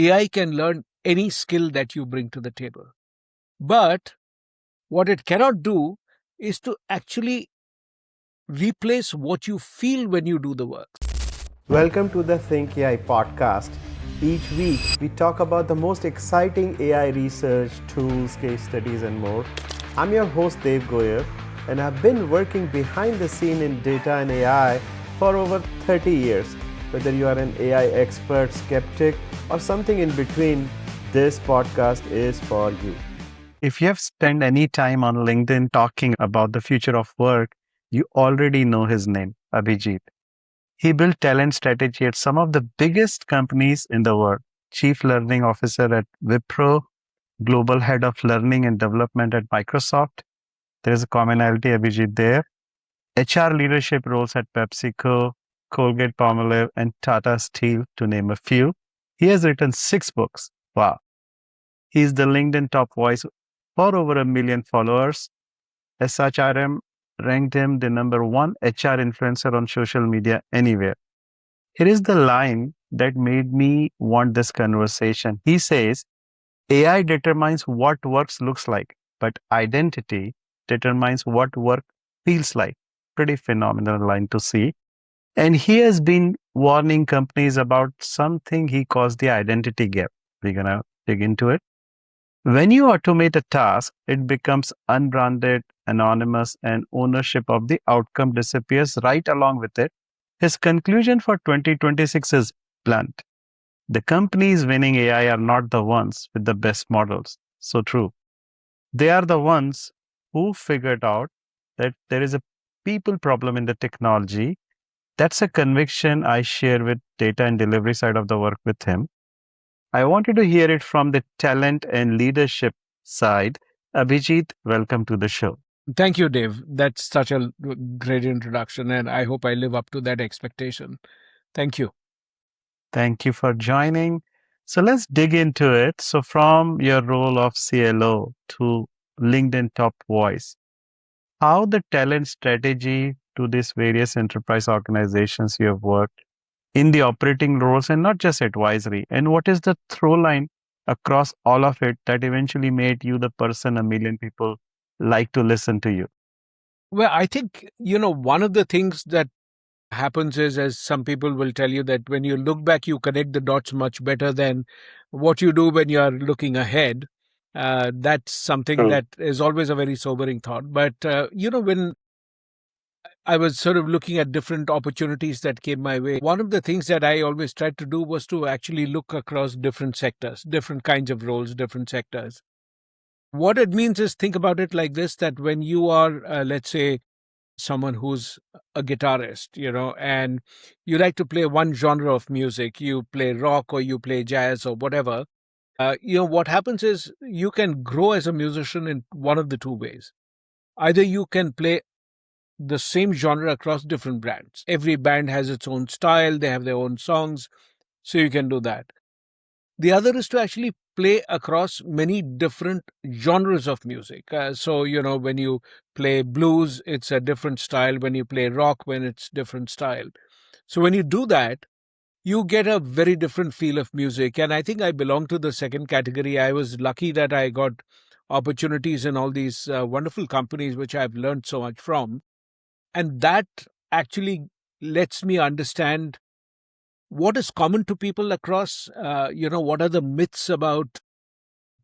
AI can learn any skill that you bring to the table. But what it cannot do is to actually replace what you feel when you do the work. Welcome to the Think AI podcast. Each week, we talk about the most exciting AI research, tools, case studies, and more. I'm your host, Dev Goyer, and I've been working behind the scene in data and AI for over 30 years. Whether you are an AI expert, skeptic, or something in between, this podcast is for you. If you have spent any time on LinkedIn talking about the future of work, you already know his name, Abhijit. He built talent strategy at some of the biggest companies in the world. Chief Learning Officer at Wipro, Global Head of Learning and Development at Microsoft. There is a commonality, Abhijit, there. HR leadership roles at PepsiCo, Colgate Palmolive, and Tata Steel, to name a few. He has written 6 books. Wow. He is the LinkedIn top voice for over 1 million followers. As such, RM ranked him the number 1 HR influencer on social media anywhere. Here is the line that made me want this conversation. He says, AI determines what works looks like, but identity determines what work feels like. Pretty phenomenal line to see. And he has been warning companies about something he calls the identity gap. We're going to dig into it. When you automate a task, it becomes unbranded, anonymous, and ownership of the outcome disappears right along with it. His conclusion for 2026 is blunt. The companies winning AI are not the ones with the best models. So true. They are the ones who figured out that there is a people problem in the technology. That's a conviction I share with data and delivery side of the work with him. I wanted to hear it from the talent and leadership side. Abhijit, welcome to the show. Thank you, Dave. That's such a great introduction, and I hope I live up to that expectation. Thank you. Thank you for joining. So let's dig into it. So from your role of CLO to LinkedIn top voice, how the talent strategy to these various enterprise organizations you have worked in the operating roles and not just advisory, and what is the through line across all of it that eventually made you the person 1 million people like to listen to you? Well, I think, one of the things that happens is, as some people will tell you, that when you look back, you connect the dots much better than what you do when you are looking ahead. That's something that is always a very sobering thought. But, when I was sort of looking at different opportunities that came my way, one of the things that I always tried to do was to actually look across different sectors, different kinds of roles, different sectors. What it means is, think about it like this, that when you are, let's say, someone who's a guitarist, and you like to play one genre of music, you play rock or you play jazz or whatever, what happens is you can grow as a musician in one of the two ways. Either you can play the same genre across different brands. Every band has its own style, they have their own songs, so you can do that. The other is to actually play across many different genres of music. So, when you play blues, it's a different style. When you play rock, when it's different style. So when you do that, you get a very different feel of music. And I think I belong to the second category. I was lucky that I got opportunities in all these wonderful companies, which I've learned so much from. And that actually lets me understand what is common to people across, what are the myths about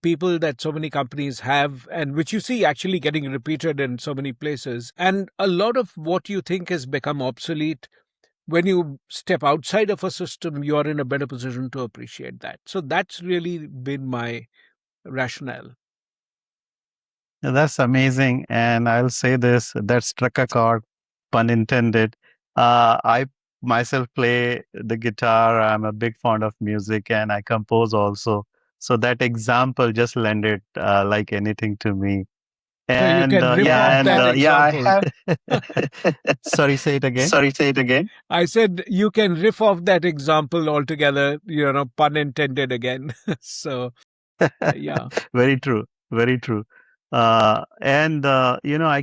people that so many companies have, and which you see actually getting repeated in so many places. And a lot of what you think has become obsolete, when you step outside of a system, you are in a better position to appreciate that. So that's really been my rationale. Now, that's amazing. And I'll say this, that struck a chord, pun intended. I myself play the guitar. I'm a big fond of music and I compose also. So that example just landed like anything to me. So you And can riff off that I example. have. Sorry, say it again. Sorry, say it again. I said you can riff off that example altogether, pun intended again. So, yeah. Very true. Very true. I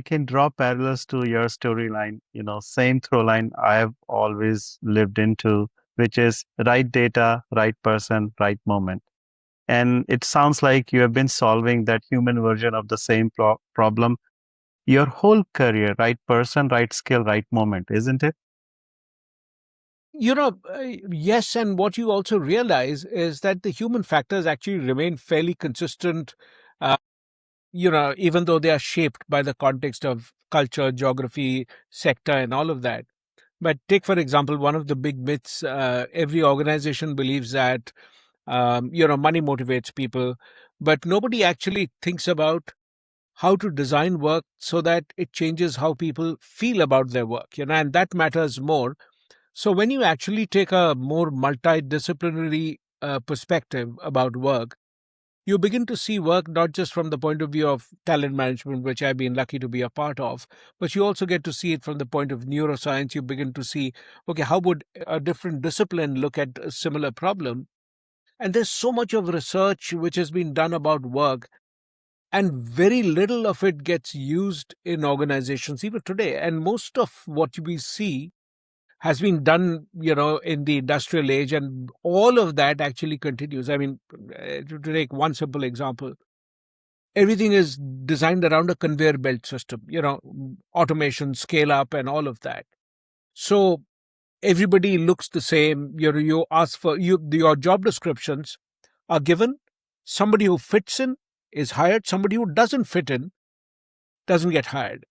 can draw parallels to your storyline. Same through line I have always lived into which is right data, right person, right moment. And it sounds like you have been solving that human version of the same problem your whole career, right person, right skill, right moment, isn't it? Yes, and what you also realize is that the human factors actually remain fairly consistent, uh, even though they are shaped by the context of culture, geography, sector, and all of that. But take, for example, one of the big myths: every organization believes that money motivates people, but nobody actually thinks about how to design work so that it changes how people feel about their work. And that matters more. So when you actually take a more multidisciplinary perspective about work, you begin to see work not just from the point of view of talent management, which I've been lucky to be a part of, but you also get to see it from the point of neuroscience. You begin to see, okay, how would a different discipline look at a similar problem? And there's so much of research which has been done about work, and very little of it gets used in organizations even today. And most of what we see has been done, in the industrial age, and all of that actually continues. I mean, to take one simple example, everything is designed around a conveyor belt system, automation, scale up, and all of that. So everybody looks the same. You ask for your job descriptions are given. Somebody who fits in is hired. Somebody who doesn't fit in doesn't get hired.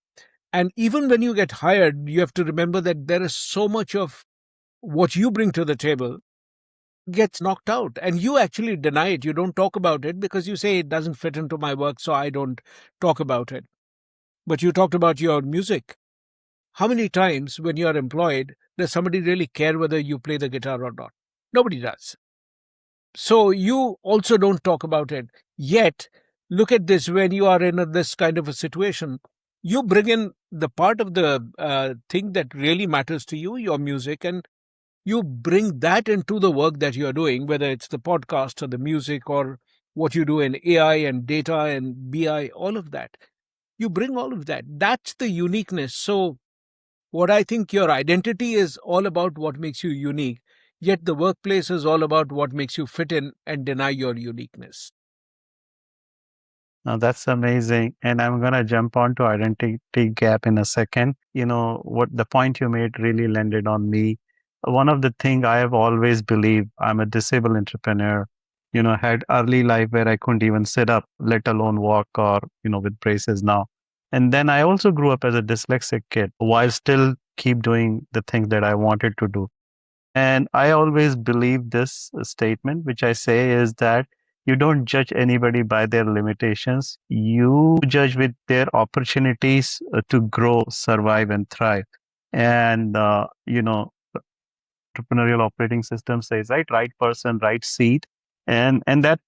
And even when you get hired, you have to remember that there is so much of what you bring to the table gets knocked out, and you actually deny it. You don't talk about it because you say it doesn't fit into my work, so I don't talk about it. But you talked about your music. How many times when you are employed does somebody really care whether you play the guitar or not? Nobody does. So you also don't talk about it. Yet, look at this: when you are in this kind of a situation, you bring in the part of the thing that really matters to you, your music, and you bring that into the work that you're doing, whether it's the podcast or the music or what you do in AI and data and BI, all of that. You bring all of that. That's the uniqueness. So, what I think your identity is all about what makes you unique, yet the workplace is all about what makes you fit in and deny your uniqueness. Now that's amazing. And I'm going to jump on to identity gap in a second. What the point you made really landed on me. One of the thing I have always believed, I'm a disabled entrepreneur, had early life where I couldn't even sit up, let alone walk or, with braces now. And then I also grew up as a dyslexic kid while still keep doing the things that I wanted to do. And I always believe this statement, which I say is that you don't judge anybody by their limitations. You judge with their opportunities to grow, survive, and thrive. And, entrepreneurial operating system says, right person, right seat. And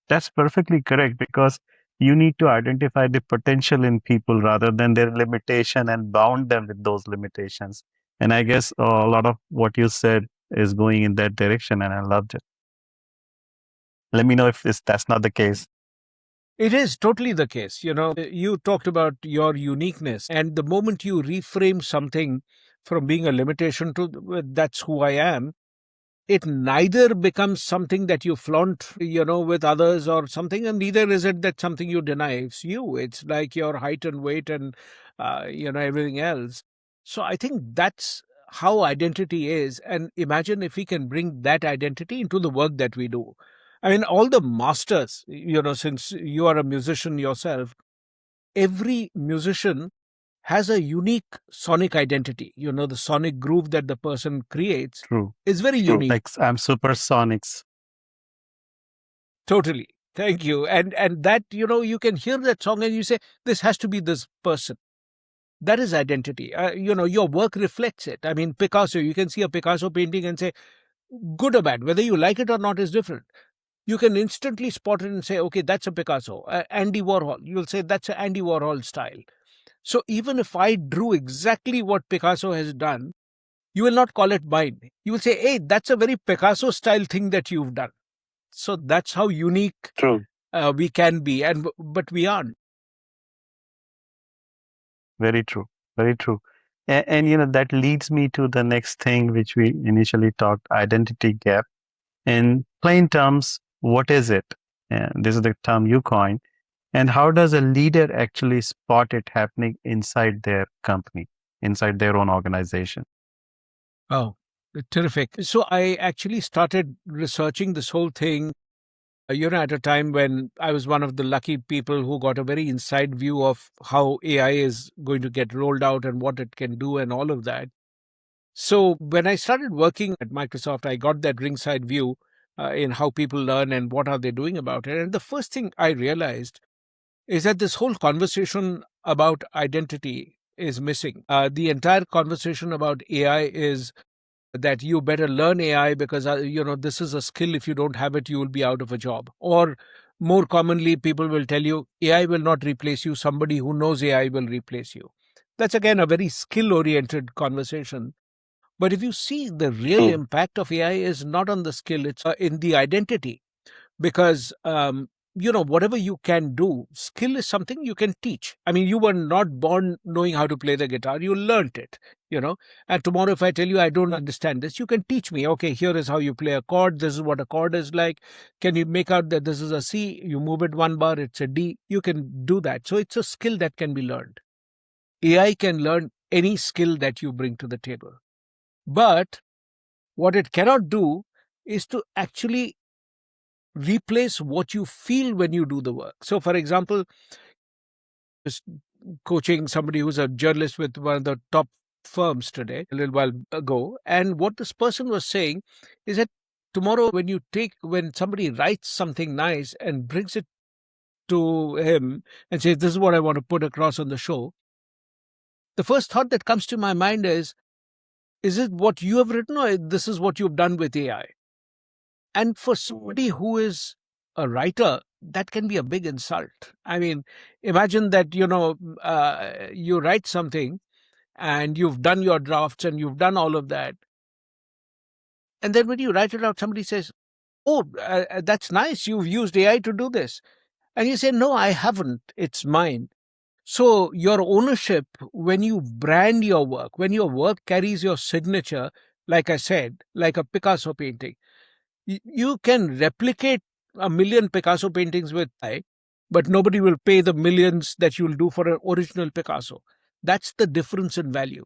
that's perfectly correct because you need to identify the potential in people rather than their limitation and bound them with those limitations. And I guess a lot of what you said is going in that direction, and I loved it. Let me know if that's not the case. It is totally the case. You talked about your uniqueness, and the moment you reframe something from being a limitation to that's who I am, it neither becomes something that you flaunt, with others or something, and neither is it that something you deny. It's you. It's like your height and weight and, everything else. So I think that's how identity is. And imagine if we can bring that identity into the work that we do. I mean, all the masters, since you are a musician yourself, every musician has a unique sonic identity. The sonic groove that the person creates True. is very unique. Like I'm supersonics. Totally. Thank you. And that, you can hear that song and you say, this has to be this person. That is identity. Your work reflects it. I mean, Picasso, you can see a Picasso painting and say, good or bad, whether you like it or not is different. You can instantly spot it and say, okay, that's a Picasso. Andy Warhol, you'll say that's an Andy Warhol style. So even if I drew exactly what Picasso has done, you will not call it mine. You will say, hey, that's a very Picasso style thing that you've done. So that's how unique True. we can be, but we aren't. Very true. Very true. And that leads me to the next thing which we initially talked, identity gap. In plain terms, what is it? And this is the term you coined. And how does a leader actually spot it happening inside their company, inside their own organization? Oh, terrific. So I actually started researching this whole thing, at a time when I was one of the lucky people who got a very inside view of how AI is going to get rolled out and what it can do and all of that. So when I started working at Microsoft, I got that ringside view in how people learn and what are they doing about it. And the first thing I realized is that this whole conversation about identity is missing. The entire conversation about AI is that you better learn AI because this is a skill. If you don't have it, you will be out of a job. Or more commonly, people will tell you AI will not replace you. Somebody who knows AI will replace you. That's again a very skill-oriented conversation. But if you see, the real impact of AI is not on the skill; it's in the identity, because whatever you can do, skill is something you can teach. I mean, you were not born knowing how to play the guitar, you learnt it. And tomorrow if I tell you I don't understand this, you can teach me. Okay, here is how you play a chord, this is what a chord is like. Can you make out that this is a C? You move it one bar, it's a D. You can do that. So it's a skill that can be learned. AI can learn any skill that you bring to the table, but what it cannot do is to actually replace what you feel when you do the work. So, for example, just coaching somebody who's a journalist with one of the top firms today, a little while ago, and what this person was saying is that tomorrow, when somebody writes something nice and brings it to him and says, "This is what I want to put across on the show," the first thought that comes to my mind is it what you have written, or this is what you've done with AI? And for somebody who is a writer, that can be a big insult. I mean, imagine that, you write something and you've done your drafts and you've done all of that. And then when you write it out, somebody says, "Oh, that's nice. You've used AI to do this." And you say, "No, I haven't. It's mine." So your ownership, when you brand your work, when your work carries your signature, like I said, like a Picasso painting, you can replicate a million Picasso paintings with AI, but nobody will pay the millions that you'll do for an original Picasso. That's the difference in value.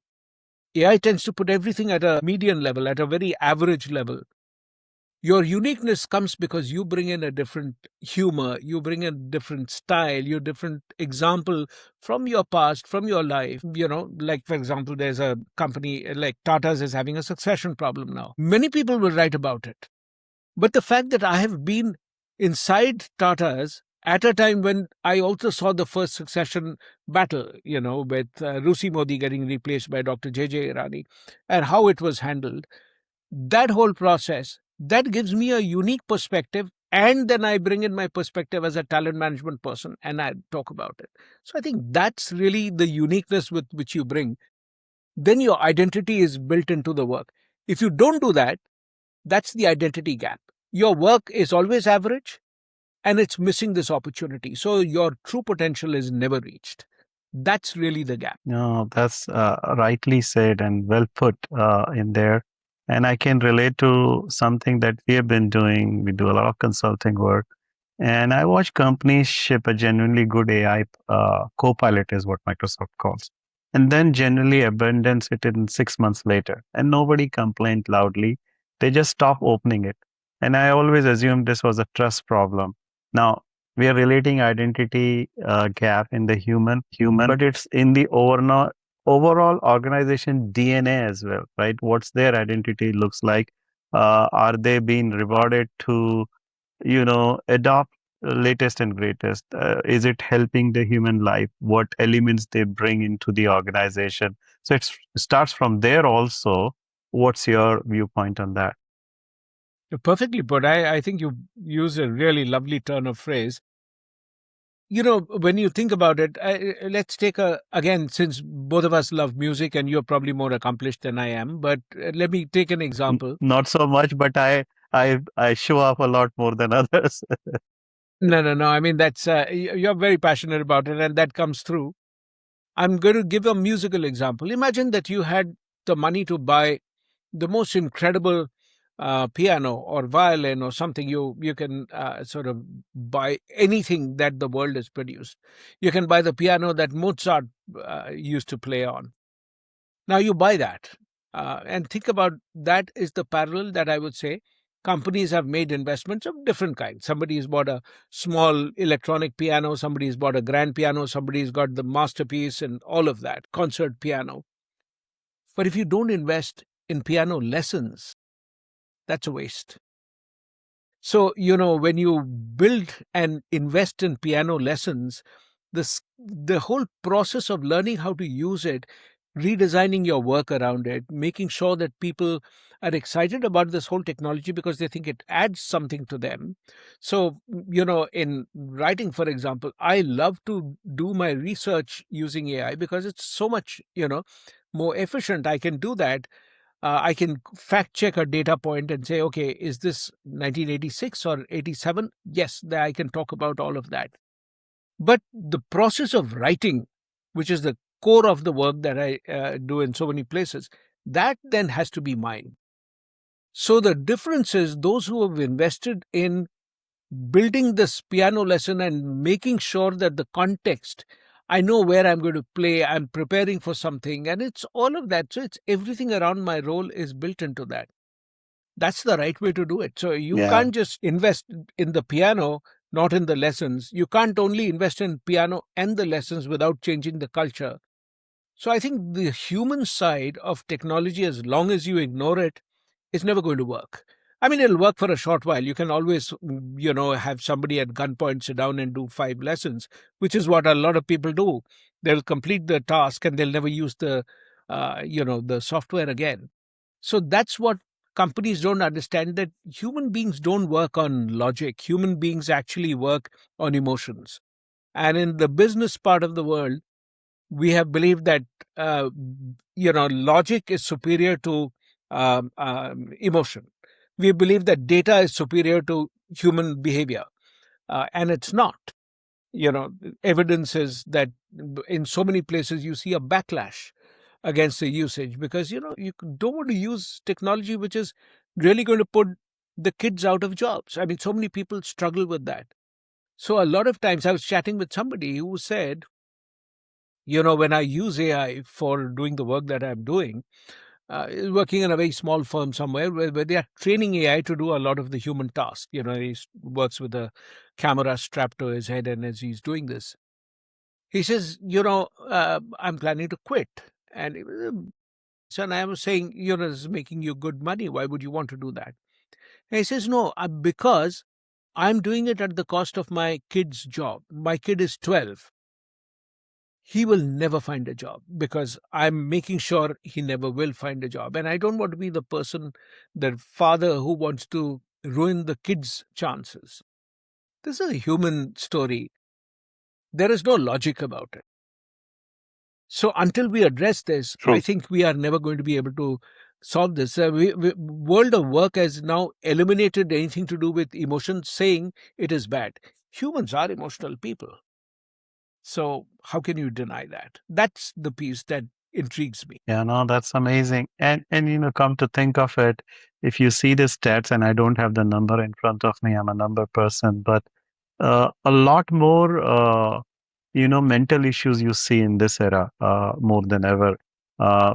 AI tends to put everything at a median level, at a very average level. Your uniqueness comes because you bring in a different humor, you bring in a different style, your different example from your past, from your life. Like, for example, there's a company like Tata's is having a succession problem now. Many people will write about it. But the fact that I have been inside Tata's at a time when I also saw the first succession battle, with Rusi Modi getting replaced by Dr. J.J. Irani, and how it was handled, that whole process, that gives me a unique perspective. And then I bring in my perspective as a talent management person and I talk about it. So I think that's really the uniqueness with which you bring. Then your identity is built into the work. If you don't do that, that's the identity gap. Your work is always average and it's missing this opportunity. So your true potential is never reached. That's really the gap. No, that's rightly said and well put in there. And I can relate to something that we have been doing. We do a lot of consulting work. And I watch companies ship a genuinely good AI co-pilot is what Microsoft calls, and then generally abandons it in 6 months later. And nobody complained loudly. They just stop opening it. And I always assumed this was a trust problem. Now, we are relating identity gap in the human, but it's in the overall organization DNA as well, right? What's their identity looks like? Are they being rewarded to adopt latest and greatest? Is it helping the human life? What elements they bring into the organization? So it starts from there also. What's your viewpoint on that? Perfectly put. I think you use a really lovely turn of phrase. When you think about it, let's take again, since both of us love music and you're probably more accomplished than I am, but let me take an example. Not so much, but I show off a lot more than others. No, no, no. I mean, that's, you're very passionate about it and that comes through. I'm going to give a musical example. Imagine that you had the money to buy the most incredible piano or violin or something. You can sort of buy anything that the world has produced. You can buy the piano that Mozart used to play on. Now you buy that, and think about that is the parallel that I would say companies have made investments of different kinds. Somebody has bought a small electronic piano, somebody has bought a grand piano, somebody's got the masterpiece and all of that, concert piano. But if you don't invest in piano lessons, that's a waste. So, when you build and invest in piano lessons, the whole process of learning how to use it, redesigning your work around it, making sure that people are excited about this whole technology because they think it adds something to them. So, in writing, for example, I love to do my research using AI because it's so much, more efficient. I can do that. I can fact check a data point and say, okay, is this 1986 or 87? Yes, I can talk about all of that. But the process of writing, which is the core of the work that I do in so many places, that then has to be mine. So the difference is those who have invested in building this piano lesson and making sure that the context, I know where I'm going to play, I'm preparing for something, and it's all of that. So it's everything around my role is built into that. That's the right way to do it. So you Yeah. can't just invest in the piano, not in the lessons. You can't only invest in piano and the lessons without changing the culture. So I think the human side of technology, as long as you ignore it, is never going to work. I mean, it'll work for a short while. You can always, have somebody at gunpoint sit down and do 5 lessons, which is what a lot of people do. They'll complete the task and they'll never use the software again. So that's what companies don't understand, that human beings don't work on logic. Human beings actually work on emotions. And in the business part of the world, we have believed that logic is superior to emotion. We believe that data is superior to human behavior, and it's not. Evidence is that in so many places you see a backlash against the usage because you don't want to use technology which is really going to put the kids out of jobs. I mean, so many people struggle with that. So a lot of times I was chatting with somebody who said, when I use AI for doing the work that I'm doing, working in a very small firm somewhere where they are training AI to do a lot of the human tasks. He works with a camera strapped to his head, and as he's doing this, he says, I'm planning to quit. And so and I was saying, this is making you good money. Why would you want to do that? And he says, no, because I'm doing it at the cost of my kid's job. My kid is 12. He will never find a job because I'm making sure he never will find a job. And I don't want to be the person, the father who wants to ruin the kid's chances. This is a human story. There is no logic about it. So until we address this, True. I think we are never going to be able to solve this. World of work has now eliminated anything to do with emotion, saying it is bad. Humans are emotional people. So how can you deny that? That's the piece that intrigues me. Yeah, no, that's amazing. And come to think of it, if you see the stats, and I don't have the number in front of me, I'm a number person, but a lot more mental issues you see in this era more than ever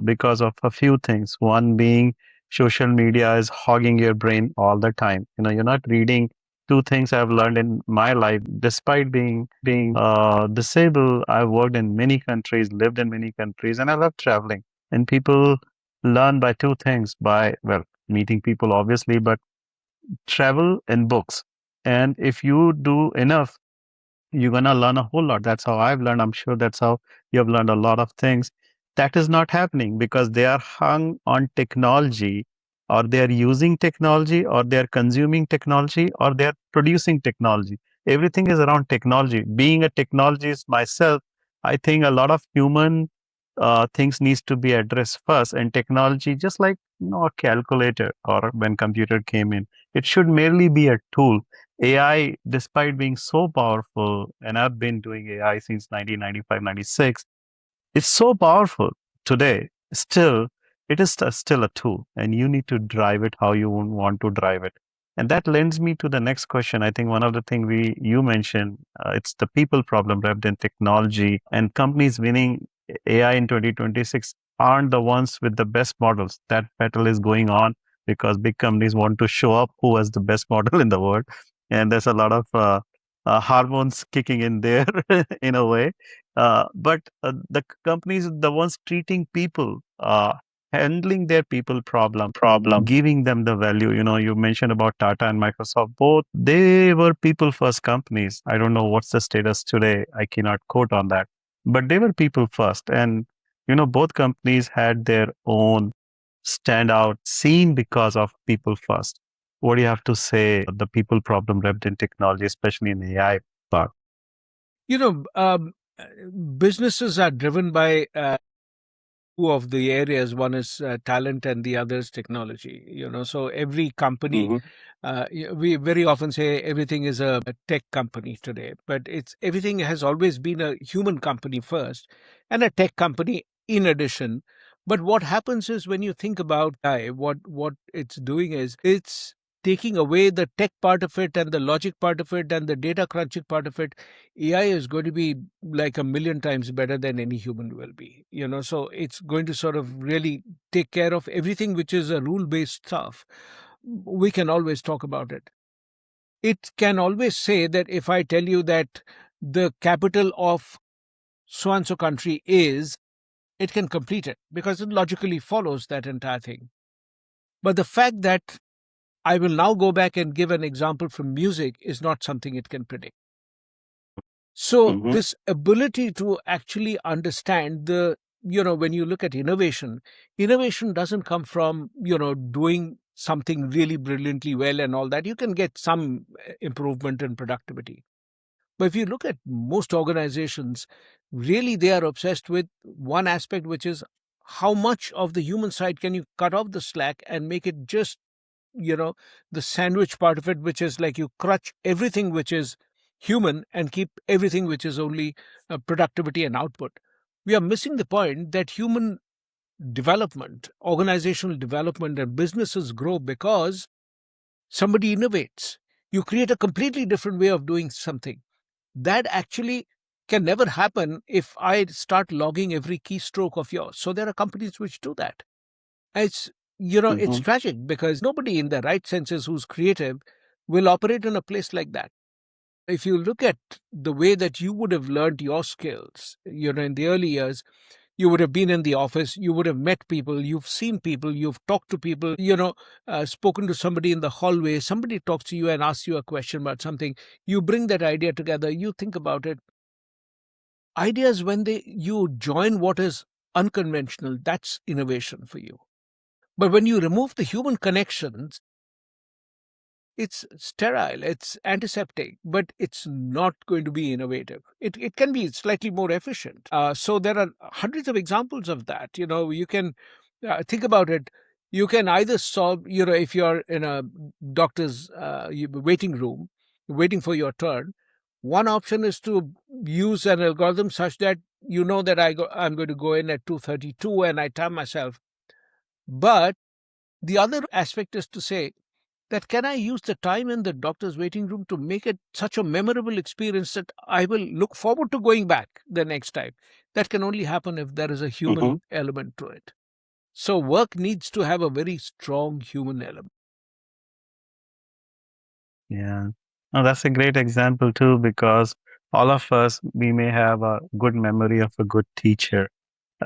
because of a few things. One being social media is hogging your brain all the time. You're not reading. Two things I've learned in my life, despite being disabled, I've worked in many countries, lived in many countries, and I love traveling. And people learn by two things: by meeting people, obviously, but travel and books. And if you do enough, you're going to learn a whole lot. That's how I've learned. I'm sure that's how you have learned a lot of things. That is not happening because they are hung on technology, or they are using technology, or they are consuming technology, or they are producing technology. Everything is around technology. Being a technologist myself, I think a lot of human things needs to be addressed first. And technology, just like a calculator or when computer came in, it should merely be a tool. AI, despite being so powerful, and I've been doing AI since 1995, 96, It's so powerful today. Still, it is still a tool, and you need to drive it how you want to drive it. And that lends me to the next question. I think one of the things we you mentioned, it's the people problem wrapped in technology, and companies winning AI in 2026 aren't the ones with the best models. That battle is going on because big companies want to show up who has the best model in the world, and there's a lot of hormones kicking in there in a way. But the companies, the ones treating people, handling their people problem, giving them the value. You mentioned about Tata and Microsoft. Both they were people first companies. I don't know what's the status today. I cannot quote on that, but they were people first, and both companies had their own standout scene because of people first. What do you have to say? The people problem wrapped in technology, especially in AI part. You know, businesses are driven by two of the areas. One is talent and the other is technology. So every company, we very often say everything is a tech company today, but everything has always been a human company first and a tech company in addition. But what happens is when you think about AI, what it's doing is it's taking away the tech part of it and the logic part of it and the data crunching part of it. AI is going to be like a million times better than any human will be. So it's going to sort of really take care of everything which is a rule based stuff. We can always talk about it. It can always say that if I tell you that the capital of so and so country is, it can complete it because it logically follows that entire thing. But the fact that I will now go back and give an example from music is not something it can predict. So this ability to actually understand when you look at innovation, innovation doesn't come from, doing something really brilliantly well and all that. You can get some improvement in productivity. But if you look at most organizations, really they are obsessed with one aspect, which is how much of the human side can you cut off the slack and make it just you know the sandwich part of it, which is like you crutch everything which is human and keep everything which is only productivity and output. We are missing the point that human development, organizational development, and businesses grow because somebody innovates. You create a completely different way of doing something that actually can never happen if I start logging every keystroke of yours. So there are companies which do that. It's tragic because nobody in their right senses who's creative will operate in a place like that. If you look at the way that you would have learned your skills, in the early years, you would have been in the office, you would have met people, you've seen people, you've talked to people, spoken to somebody in the hallway, somebody talks to you and asks you a question about something, you bring that idea together, you think about it. Ideas, when you join what is unconventional, that's innovation for you. But when you remove the human connections, it's sterile, it's antiseptic, but it's not going to be innovative. It can be slightly more efficient. So there are hundreds of examples of that. You can think about it. You can either solve, if you're in a doctor's waiting room, waiting for your turn, one option is to use an algorithm such that that I'm going to go in at 2:32 and I time myself. But the other aspect is to say, that can I use the time in the doctor's waiting room to make it such a memorable experience that I will look forward to going back the next time? That can only happen if there is a human element to it. So work needs to have a very strong human element. Yeah. No, that's a great example too, because all of us, we may have a good memory of a good teacher.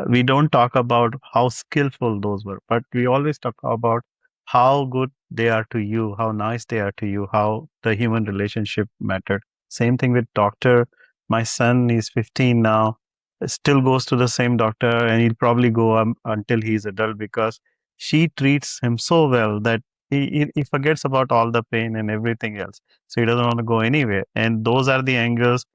We don't talk about how skillful those were, but we always talk about how good they are to you, how nice they are to you, how the human relationship mattered. Same thing with doctor. My son is 15 now, still goes to the same doctor, and he'll probably go until he's adult because she treats him so well that he forgets about all the pain and everything else. So he doesn't want to go anywhere. And those are the angles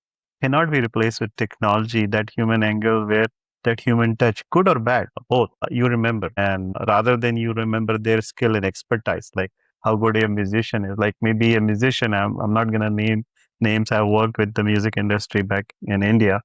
cannot be replaced with technology, that human angle where that human touch, good or bad, both, you remember. And rather than you remember their skill and expertise, like how good a musician is, like maybe a musician, I'm not going to name names. I worked with the music industry back in India.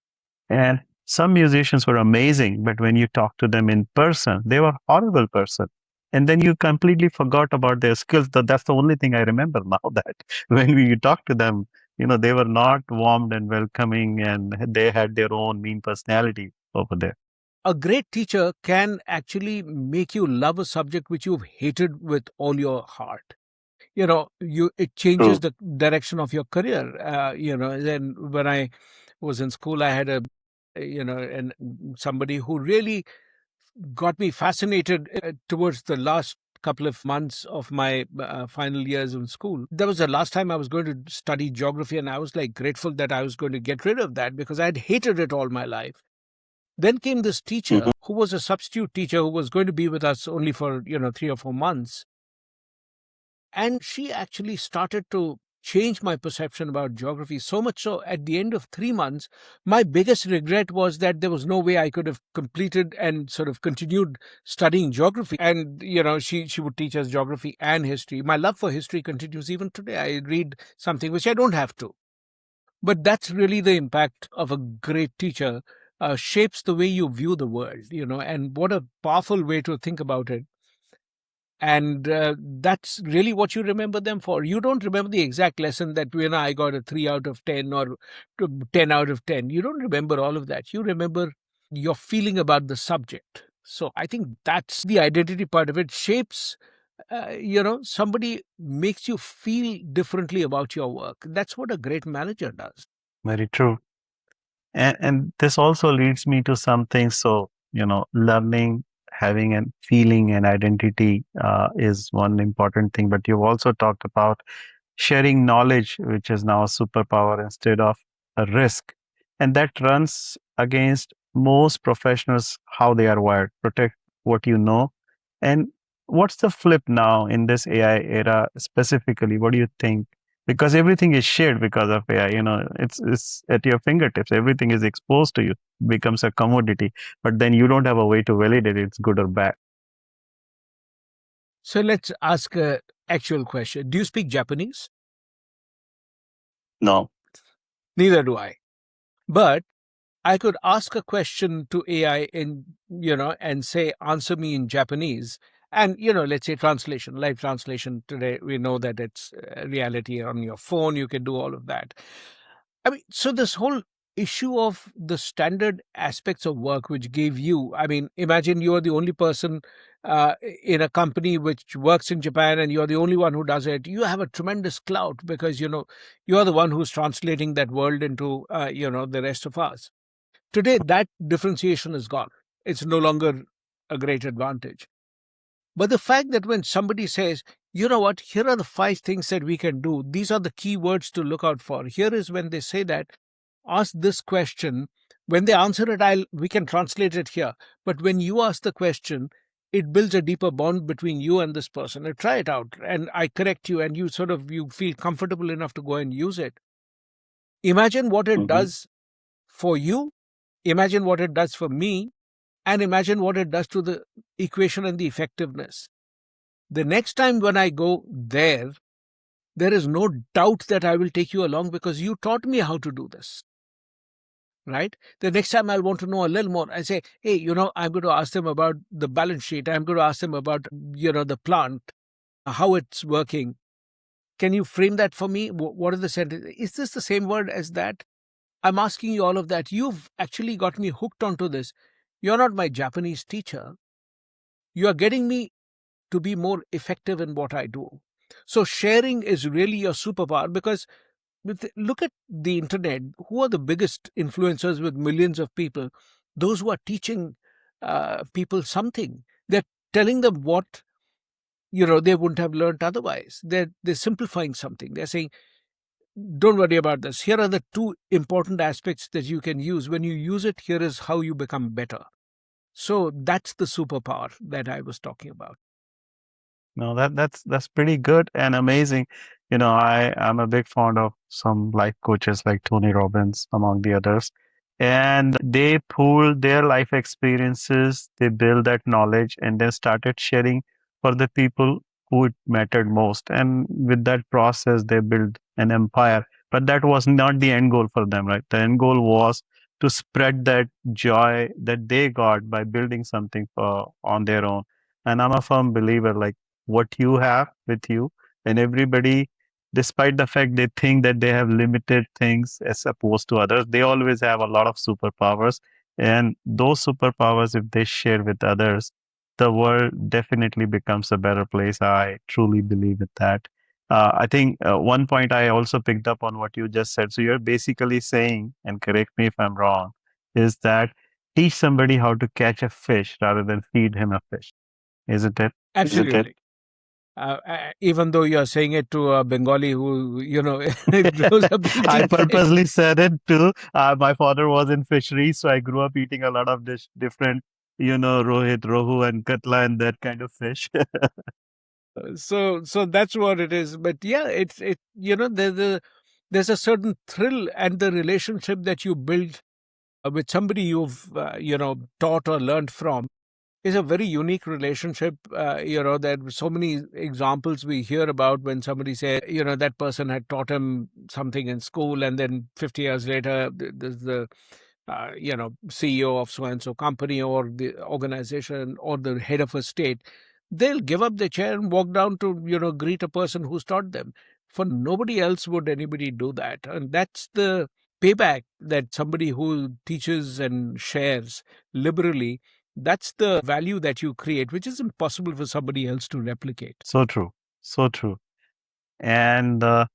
And Some musicians were amazing, but when you talk to them in person, they were horrible person. And then you completely forgot about their skills. That's the only thing I remember now that when we talk to them, they were not warmed and welcoming and they had their own mean personality over there. A great teacher can actually make you love a subject which you've hated with all your heart. You it changes True. the direction of your career. Then when I was in school, I had and somebody who really got me fascinated towards the last couple of months of my final years in school. That was the last time I was going to study geography, and I was like grateful that I was going to get rid of that because I had hated it all my life. Then came this teacher who was a substitute teacher who was going to be with us only for 3 or 4 months, and she actually started to change my perception about geography, so much so at the end of 3 months my biggest regret was that there was no way I could have completed and sort of continued studying geography. And she would teach us geography and history. My love for history continues even today. I read something which I don't have to, but that's really the impact of a great teacher. Shapes the way you view the world, and what a powerful way to think about it. And that's really what you remember them for. You don't remember the exact lesson that I got a 3 out of 10 or 10 out of 10. You don't remember all of that. You remember your feeling about the subject. So I think that's the identity part of it. Shapes, somebody makes you feel differently about your work. That's what a great manager does. Very true. And this also leads me to something. So, learning, having a feeling and identity is one important thing. But you've also talked about sharing knowledge, which is now a superpower instead of a risk. And that runs against most professionals, how they are wired, protect what you know. And what's the flip now in this AI era specifically? What do you think? Because everything is shared because of AI, it's at your fingertips. Everything is exposed to you, becomes a commodity, but then you don't have a way to validate it's good or bad. So let's ask a actual question. Do you speak Japanese? No. Neither do I. But I could ask a question to AI and say, answer me in Japanese. And, let's say translation, live translation today, we know that it's reality on your phone. You can do all of that. I mean, so this whole issue of the standard aspects of work which gave you, I mean, imagine you are the only person in a company which works in Japan and you're the only one who does it. You have a tremendous clout because, you're the one who's translating that world into, the rest of us. Today, that differentiation is gone. It's no longer a great advantage. But the fact that when somebody says, you know what, here are the 5 things that we can do, these are the key words to look out for. Here is when they say that, ask this question. When they answer it, we can translate it here. But when you ask the question, it builds a deeper bond between you and this person. And try it out. And I correct you, and you feel comfortable enough to go and use it. Imagine what it does for you. Imagine what it does for me, and imagine what it does to the equation and the effectiveness. The next time when I go there is no doubt that I will take you along because you taught me how to do this. Right? The next time I'll want to know a little more. I say, hey, I'm going to ask them about the balance sheet. I'm going to ask them about, the plant, how it's working. Can you frame that for me? What are the sentences? Is this the same word as that? I'm asking you all of that. You've actually got me hooked onto this. You're not my Japanese teacher. You are getting me to be more effective in what I do. So sharing is really your superpower because look at the internet. Who are the biggest influencers with millions of people? Those who are teaching people something. They're telling them what they wouldn't have learned otherwise. They're simplifying something. They're saying, don't worry about this. Here are the 2 important aspects that you can use. When you use it, here is how you become better. So that's the superpower that I was talking about. No, that's pretty good and amazing. I'm a big fan of some life coaches like Tony Robbins, among the others. And they pool their life experiences, they build that knowledge, and then started sharing for the people who it mattered most. And with that process, they built an empire. But that was not the end goal for them, right? The end goal was to spread that joy that they got by building something for on their own. And I'm a firm believer, like what you have with you, and everybody, despite the fact they think that they have limited things as opposed to others, they always have a lot of superpowers. And those superpowers, if they share with others, the world definitely becomes a better place. I truly believe in that. I think one point I also picked up on what you just said. So you're basically saying, and correct me if I'm wrong, is that teach somebody how to catch a fish rather than feed him a fish. Isn't it? Absolutely. Even though you're saying it to a Bengali who, grows up I eating fish. purposely said it too. My father was in fisheries, so I grew up eating a lot of different, rohit, rohu, and katla, and that kind of fish. So that's what it is. But yeah, there's a certain thrill and the relationship that you build with somebody you've taught or learned from is a very unique relationship. There are so many examples we hear about when somebody say, that person had taught him something in school, and then 50 years later, there's the CEO of so and so company or the organization or the head of a state. They'll give up their chair and walk down to greet a person who's taught them. For nobody else would anybody do that, and that's the payback that somebody who teaches and shares liberally, that's the value that you create, which is impossible for somebody else to replicate. So true. So true. And I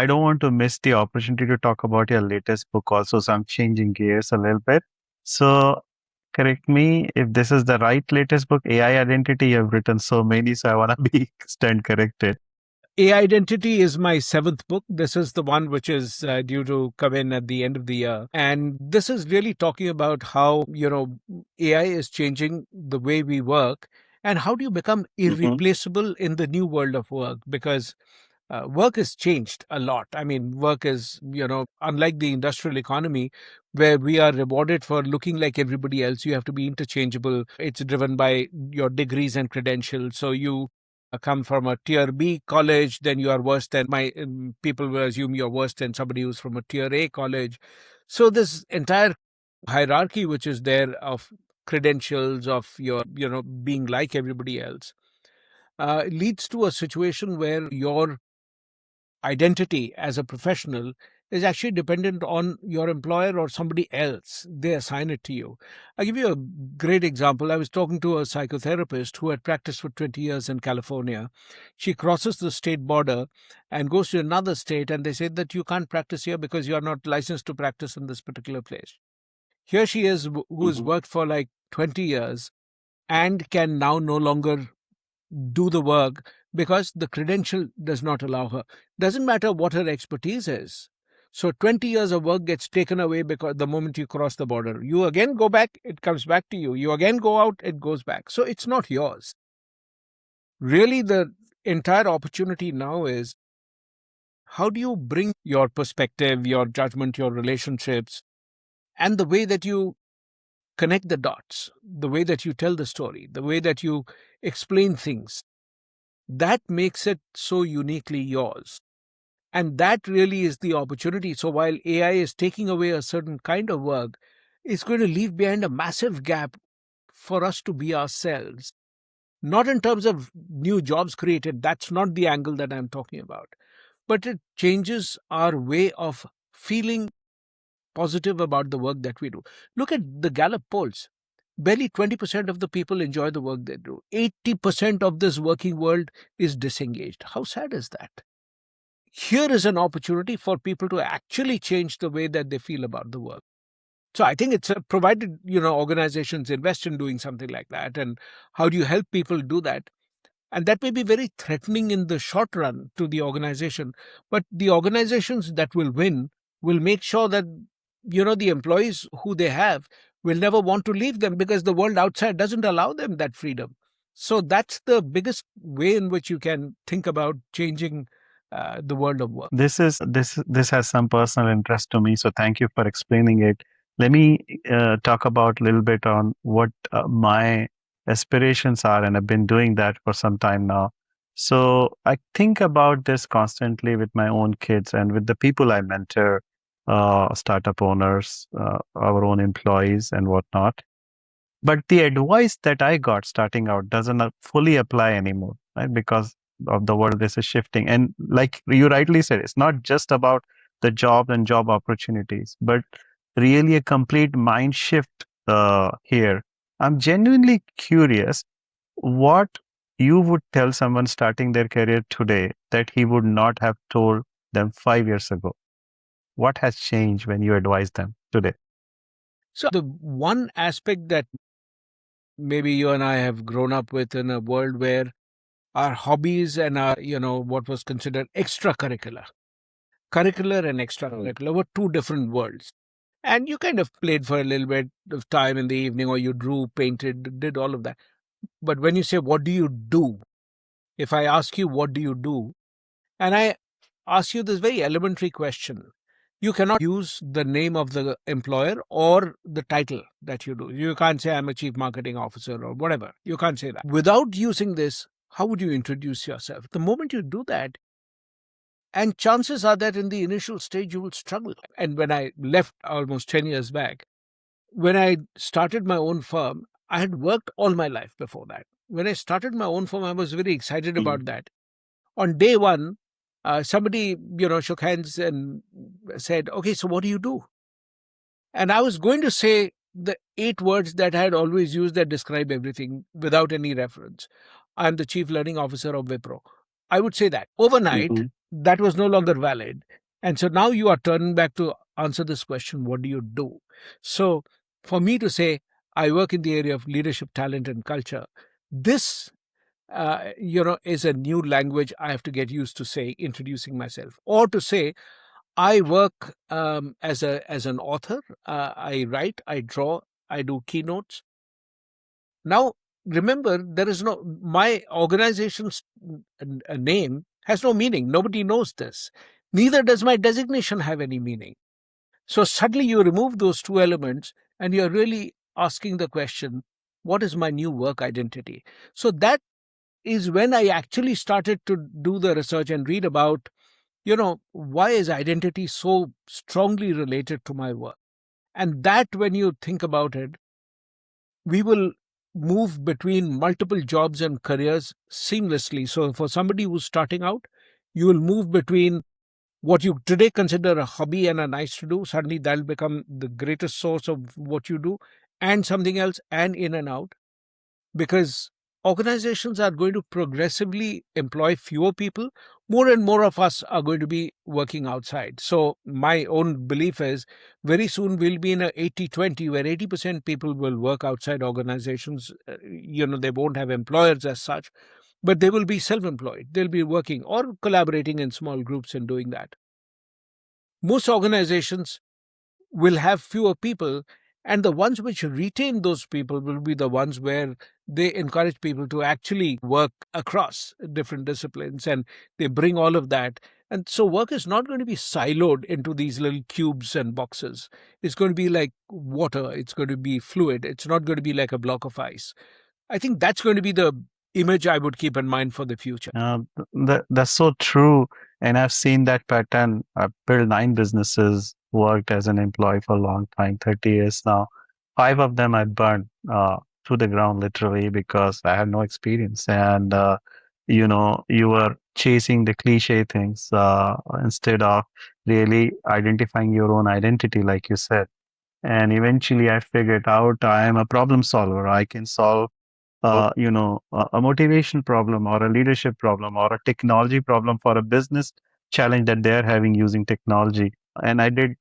don't want to miss the opportunity to talk about your latest book also. So I'm changing gears a little bit. So correct me if this is the right latest book, AI Identity. You have written so many, so I want to be stand corrected. AIdentity is my seventh book. This is the one which is due to come in at the end of the year. And this is really talking about how, AI is changing the way we work and how do you become irreplaceable in the new world of work? Because work has changed a lot. I mean, work is, unlike the industrial economy where we are rewarded for looking like everybody else, you have to be interchangeable. It's driven by your degrees and credentials. So you come from a tier B college, then you are worse than people will assume you're worse than somebody who's from a tier A college. So this entire hierarchy, which is there of credentials of your, being like everybody else, leads to a situation where your identity as a professional is actually dependent on your employer or somebody else. They assign it to you. I'll give you a great example. I was talking to a psychotherapist who had practiced for 20 years in California. She crosses the state border and goes to another state, and they say that you can't practice here because you are not licensed to practice in this particular place. Here she is, who has worked for like 20 years and can now no longer do the work because the credential does not allow her. Doesn't matter what her expertise is. So 20 years of work gets taken away because the moment you cross the border, you again go back, it comes back to you. You again go out, it goes back. So it's not yours. Really, the entire opportunity now is how do you bring your perspective, your judgment, your relationships, and the way that you connect the dots, the way that you tell the story, the way that you explain things, that makes it so uniquely yours. And that really is the opportunity. So while AI is taking away a certain kind of work, it's going to leave behind a massive gap for us to be ourselves. Not in terms of new jobs created, that's not the angle that I'm talking about. But it changes our way of feeling positive about the work that we do. Look at the Gallup polls. Barely 20% of the people enjoy the work they do. 80% of this working world is disengaged. How sad is that? Here is an opportunity for people to actually change the way that they feel about the work. So I think it's provided, organizations invest in doing something like that. And how do you help people do that? And that may be very threatening in the short run to the organization. But the organizations that will win will make sure that, the employees who they have will never want to leave them because the world outside doesn't allow them that freedom. So that's the biggest way in which you can think about changing the world of work. This has some personal interest to me, so thank you for explaining it. Let me talk about a little bit on what my aspirations are, and I've been doing that for some time now. So I think about this constantly with my own kids and with the people I mentor. startup owners, our own employees, and whatnot. But the advice that I got starting out doesn't fully apply anymore, right? Because of the world is shifting. And like you rightly said, it's not just about the job and job opportunities, but really a complete mind shift here. I'm genuinely curious what you would tell someone starting their career today that he would not have told them 5 years ago. What has changed when you advise them today? So, the one aspect that maybe you and I have grown up with in a world where our hobbies and our, what was considered extracurricular, curricular and extracurricular were two different worlds. And you kind of played for a little bit of time in the evening, or you drew, painted, did all of that. But when you say, what do you do? If I ask you, what do you do? And I ask you this very elementary question, you cannot use the name of the employer or the title that you do. You can't say, I'm a chief marketing officer or whatever. You can't say that. Without using this, how would you introduce yourself? The moment you do that, and chances are that in the initial stage, you will struggle. And when I left almost 10 years back, when I started my own firm, I had worked all my life before that. When I started my own firm, I was very excited about that. On day one, somebody, shook hands and said, okay, so what do you do? And I was going to say the 8 words that I had always used that describe everything without any reference. I'm the chief learning officer of Wipro. I would say that. Overnight, that was no longer valid. And so now you are turning back to answer this question, what do you do? So for me to say, I work in the area of leadership, talent, and culture, this is a new language I have to get used to say, introducing myself, or to say, I work as an author. I write, I draw, I do keynotes. Now, remember, there is no, my organization's name has no meaning. Nobody knows this. Neither does my designation have any meaning. So suddenly you remove those two elements and you're really asking the question, what is my new work identity? So that is when I actually started to do the research and read about, why is identity so strongly related to my work? And that, when you think about it, we will move between multiple jobs and careers seamlessly. So for somebody who's starting out, you will move between what you today consider a hobby and a nice to do. Suddenly that'll become the greatest source of what you do, and something else, and in and out, because organizations are going to progressively employ fewer people. More and more of us are going to be working outside. So my own belief is very soon we'll be in a 80-20, where 80% people will work outside organizations. They won't have employers as such, but they will be self-employed. They'll be working or collaborating in small groups and doing that. Most organizations will have fewer people, and the ones which retain those people will be the ones where they encourage people to actually work across different disciplines, and they bring all of that. And so work is not going to be siloed into these little cubes and boxes. It's going to be like water. It's going to be fluid. It's not going to be like a block of ice. I think that's going to be the image I would keep in mind for the future. That's so true. And I've seen that pattern. I've built 9 businesses, worked as an employee for a long time, 30 years now. 5 of them I burned to the ground literally because I had no experience. And, you were chasing the cliche things instead of really identifying your own identity, like you said. And eventually I figured out I am a problem solver. I can solve a motivation problem or a leadership problem or a technology problem for a business challenge that they're having using technology. And I did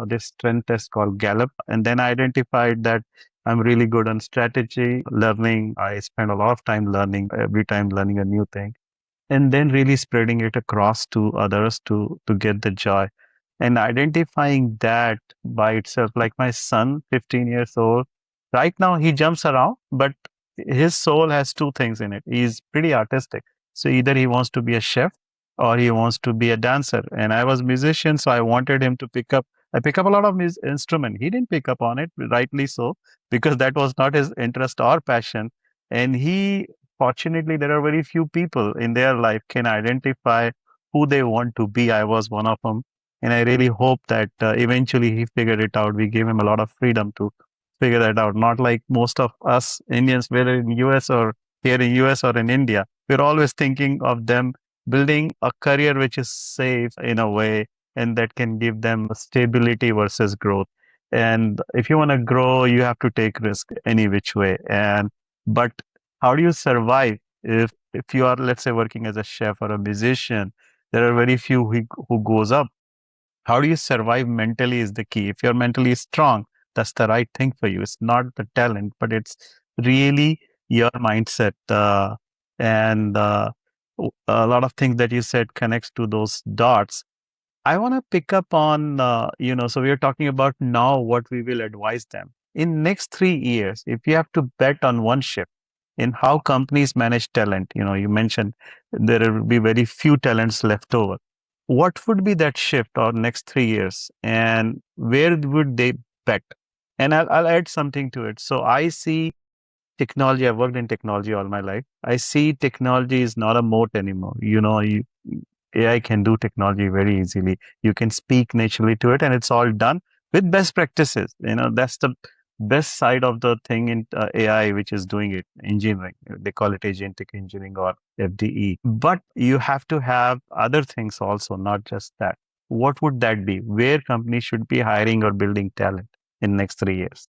this strength test called Gallup, and then I identified that I'm really good on strategy, learning. I spend a lot of time learning, every time learning a new thing, and then really spreading it across to others to get the joy. And identifying that by itself, like my son, 15 years old, right now he jumps around, but his soul has 2 things in it. He's pretty artistic. So either he wants to be a chef or he wants to be a dancer. And I was a musician, so I wanted him to pick up a lot of his instrument. He didn't pick up on it, rightly so, because that was not his interest or passion. And he, fortunately, there are very few people in their life can identify who they want to be. I was one of them. And I really hope that eventually he figured it out. We gave him a lot of freedom to figure that out. Not like most of us Indians, whether in US or here in US or in India, we're always thinking of them building a career which is safe in a way and that can give them stability versus growth. And if you want to grow, you have to take risk any which way. And but how do you survive if you are, let's say, working as a chef or a musician? There are very few who goes up. How do you survive mentally is the key. If you're mentally strong, that's the right thing for you. It's not the talent, but it's really your mindset. And a lot of things that you said connects to those dots. I want to pick up on, so we are talking about now what we will advise them. In next 3 years, if you have to bet on one shift in how companies manage talent, you mentioned there will be very few talents left over. What would be that shift or next 3 years and where would they bet? And I'll add something to it. So I see technology. I've worked in technology all my life. I see technology is not a moat anymore. AI can do technology very easily. You can speak naturally to it, and it's all done with best practices. That's the best side of the thing in AI, which is doing it, engineering. They call it agentic engineering or FDE. But you have to have other things also, not just that. What would that be? Where companies should be hiring or building talent in next 3 years?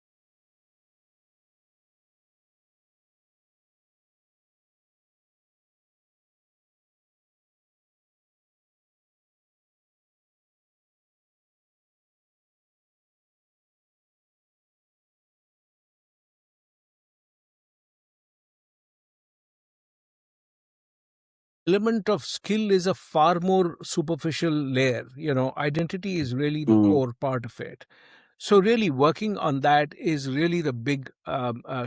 Element of skill is a far more superficial layer. Identity is really the core part of it. So really working on that is really the big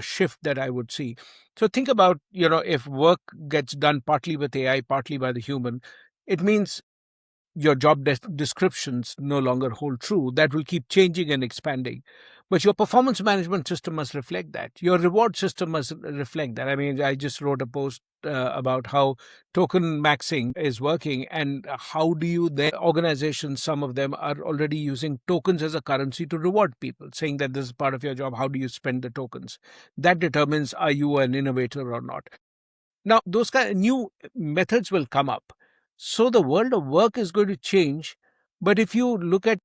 shift that I would see. So think about, if work gets done partly with AI, partly by the human, it means your job descriptions no longer hold true. That will keep changing and expanding. But your performance management system must reflect that. Your reward system must reflect that. I mean, I just wrote a post about how token maxing is working, and how do you then organizations, some of them are already using tokens as a currency to reward people, saying that this is part of your job. How do you spend the tokens? That determines, are you an innovator or not. Now, those kind of new methods will come up. So the world of work is going to change. But if you look at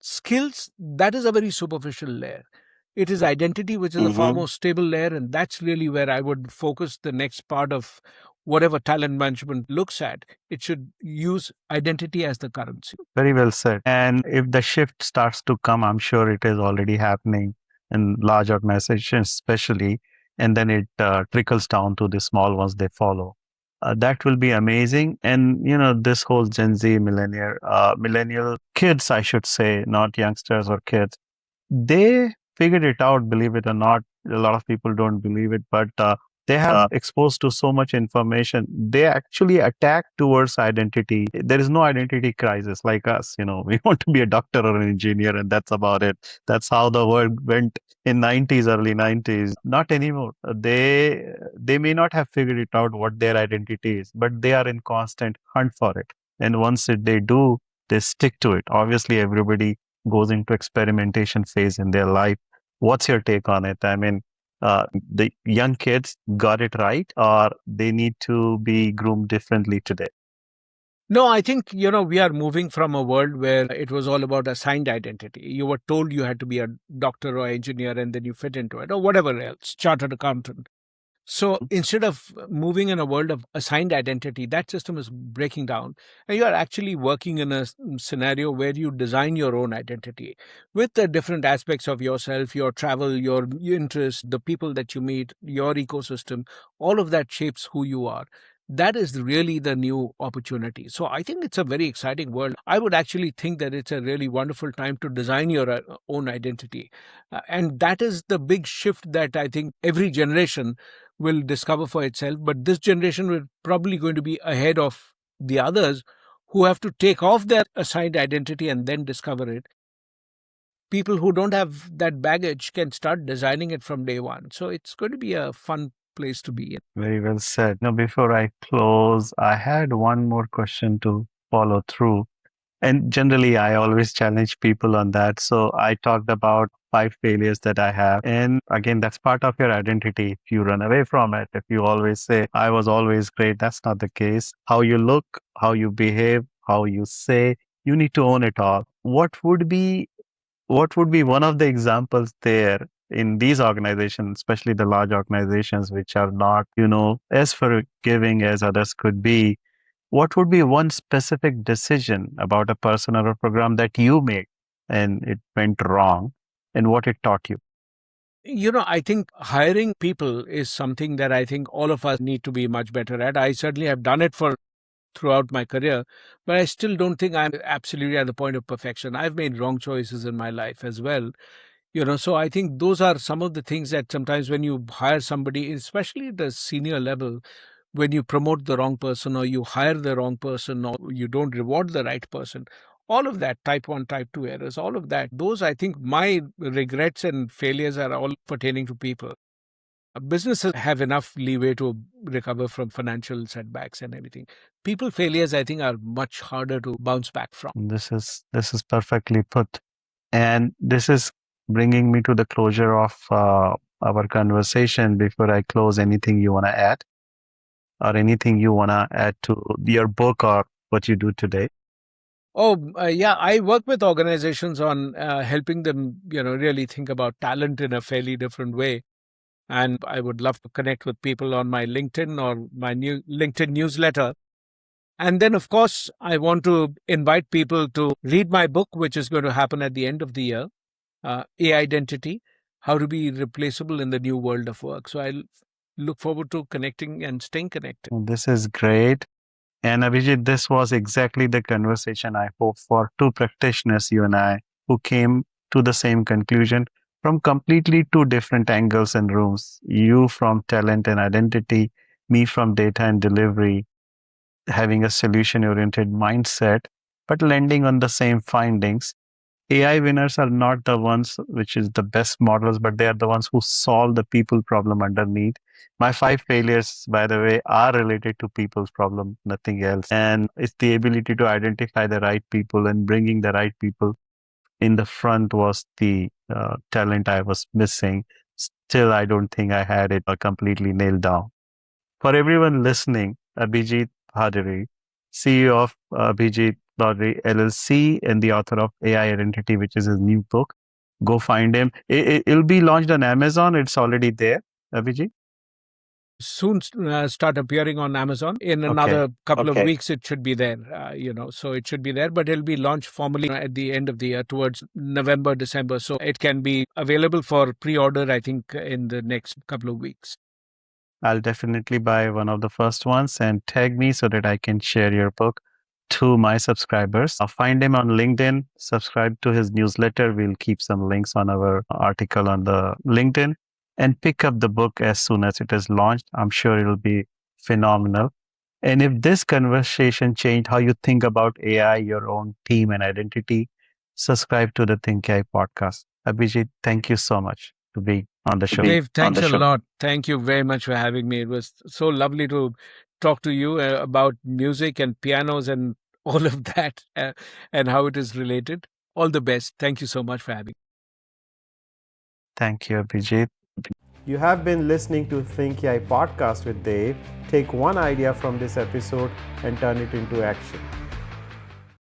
skills, that is a very superficial layer. It is identity, which is a far more stable layer. And that's really where I would focus the next part of whatever talent management looks at. It should use identity as the currency. Very well said. And if the shift starts to come, I'm sure it is already happening in large organizations, especially, and then it trickles down to the small ones they follow. That will be amazing. And this whole Gen Z millennial kids, I should say, not youngsters or kids, they figured it out, believe it or not. A lot of people don't believe it, but they have exposed to so much information. They actually attack towards identity. There is no identity crisis like us. We want to be a doctor or an engineer, and that's about it. That's how the world went in 90s, early 90s. Not anymore. They may not have figured it out what their identity is, but they are in constant hunt for it. And once they do, they stick to it. Obviously, everybody goes into experimentation phase in their life. What's your take on it? I mean, the young kids got it right, or they need to be groomed differently today? No, I think, we are moving from a world where it was all about assigned identity. You were told you had to be a doctor or engineer, and then you fit into it, or whatever else, chartered accountant. So instead of moving in a world of assigned identity, that system is breaking down. And you are actually working in a scenario where you design your own identity with the different aspects of yourself, your travel, your interests, the people that you meet, your ecosystem. All of that shapes who you are. That is really the new opportunity. So I think it's a very exciting world. I would actually think that it's a really wonderful time to design your own identity. And that is the big shift that I think every generation will discover for itself. But this generation will probably going to be ahead of the others who have to take off their assigned identity and then discover it. People who don't have that baggage can start designing it from day one. So it's going to be a fun place to be in. Very well said. Now, before I close, I had one more question to follow through. And generally, I always challenge people on that. So I talked about 5 failures that I have. And again, that's part of your identity. If you run away from it, if you always say, I was always great, that's not the case. How you look, how you behave, how you say, you need to own it all. What would be one of the examples there in these organizations, especially the large organizations which are not, as forgiving as others could be? What would be one specific decision about a person or a program that you made and it went wrong and what it taught you? I think hiring people is something that I think all of us need to be much better at. I certainly have done it for throughout my career, but I still don't think I'm absolutely at the point of perfection. I've made wrong choices in my life as well. So I think those are some of the things that sometimes when you hire somebody, especially at the senior level, when you promote the wrong person or you hire the wrong person or you don't reward the right person, all of that, type 1, type 2 errors, all of that, those I think my regrets and failures are all pertaining to people. Businesses have enough leeway to recover from financial setbacks and everything. People failures, I think, are much harder to bounce back from. This is perfectly put. And this is bringing me to the closure of our conversation. Before I close, anything you want to add or anything you want to add to your book or what you do today? Oh, yeah, I work with organizations on helping them, really think about talent in a fairly different way. And I would love to connect with people on my LinkedIn or my new LinkedIn newsletter. And then, of course, I want to invite people to read my book, which is going to happen at the end of the year, AIdentity, How to Be Replaceable in the New World of Work. So I look forward to connecting and staying connected. This is great. And Abhijit, this was exactly the conversation I hope for. Two practitioners, you and I, who came to the same conclusion from completely two different angles and rooms. You from talent and identity, me from data and delivery, having a solution oriented mindset, but landing on the same findings. AI winners are not the ones which is the best models, but they are the ones who solve the people problem underneath. My 5 failures, by the way, are related to people's problem, nothing else. And it's the ability to identify the right people and bringing the right people in the front was the talent I was missing. Still, I don't think I had it completely nailed down. For everyone listening, Abhijit Bhaduri, CEO of Abhijit Bhaduri LLC and the author of AIdentity, which is his new book. Go find him. It'll be launched on Amazon. It's already there, Abhijit. Soon start appearing on Amazon. In Okay. another couple of weeks, it should be there, so it should be there, but it'll be launched formally at the end of the year towards November, December. So it can be available for pre-order, I think, in the next couple of weeks. I'll definitely buy one of the first ones and tag me so that I can share your book to my subscribers. I'll find him on LinkedIn, subscribe to his newsletter. We'll keep some links on our article on the LinkedIn and pick up the book as soon as it is launched. I'm sure it'll be phenomenal. And if this conversation changed how you think about AI, your own team and identity, subscribe to the Think AI podcast. Abhijit, thank you so much to be on the show. Dave, thanks a lot. Thank you very much for having me. It was so lovely to talk to you about music and pianos and all of that and how it is related. All the best. Thank you so much for having me. Thank you, Abhijit. You have been listening to Think AI podcast with Dave. Take one idea from this episode and turn it into action.